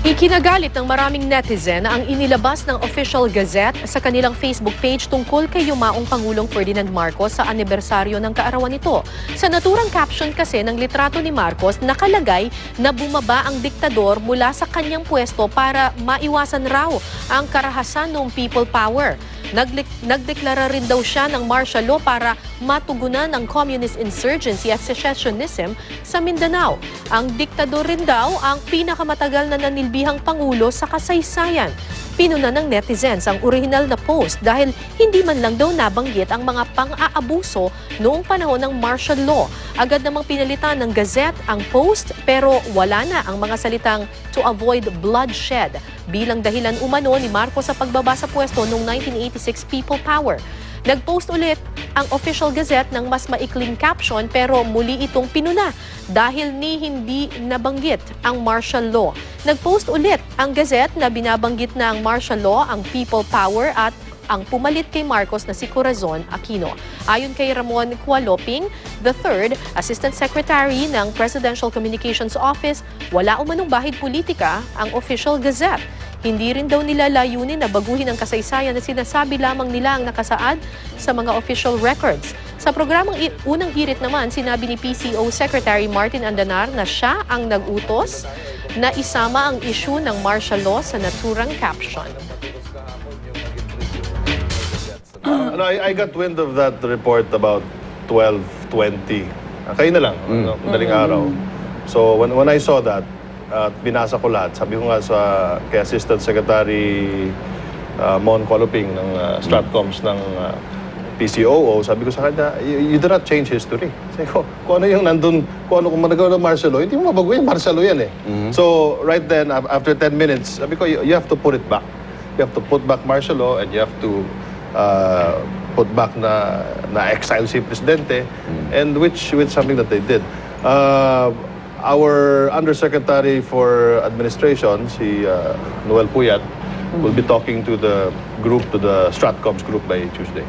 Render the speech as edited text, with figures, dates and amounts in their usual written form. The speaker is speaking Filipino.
Ikinagalit ng maraming netizen ang inilabas ng Official Gazette sa kanilang Facebook page tungkol kay yumaong Pangulong Ferdinand Marcos sa anibersaryo ng kaarawan nito. Sa naturang caption kasi ng litrato ni Marcos, nakalagay na bumaba ang diktador mula sa kanyang pwesto para maiwasan raw ang karahasan ng people power. Nagdeklara rin daw siya ng martial law para matugunan ang communist insurgency at secessionism sa Mindanao. Ang diktador rin daw ang pinakamatagal na nanilbihang pangulo sa kasaysayan. Pinuna ng netizens ang original na post dahil hindi man lang daw nabanggit ang mga pang-aabuso noong panahon ng martial law. Agad namang pinalitan ng Gazette ang post pero wala na ang mga salitang to avoid bloodshed bilang dahilan umano ni Marcos sa pagbaba sa pwesto noong 1986 People Power. Nag-post ulit ang Official Gazette ng mas maikling caption pero muli itong pinuna dahil hindi nabanggit ang martial law. Nag-post ulit ang Gazette na binabanggit na ang martial law, ang people power at ang pumalit kay Marcos na si Corazon Aquino. Ayon kay Ramon Cualoping III, Assistant Secretary ng Presidential Communications Office, wala umanong bahid politika ang Official Gazette. Hindi rin daw nila layunin na baguhin ang kasaysayan na sinasabi lamang nila ang nakasaad sa mga official records. Sa programang Unang Hirit naman, sinabi ni PCO Secretary Martin Andanar na siya ang nag-utos na isama ang issue ng martial law sa naturang caption. I got wind of that report about 12:20. Kayo na lang, madaling araw. So when I saw that, at binasa ko lahat, sabi ko nga kay Assistant Secretary Mon Cualoping ng Stratcoms ng PCOO, sabi ko sa kanya, you do not change history. Sabi ko, kung ano yung nandun, kung managawa ng martial law, hindi mo mabago yung martial law yan eh. So right then, after 10 minutes, sabi ko, you have to put it back. You have to put back martial law and you have to put back na exile si Presidente, and which something that they did. Our Undersecretary for Administration, si Noel Puyat, will be talking to the group, to the Stratcoms group by Tuesday.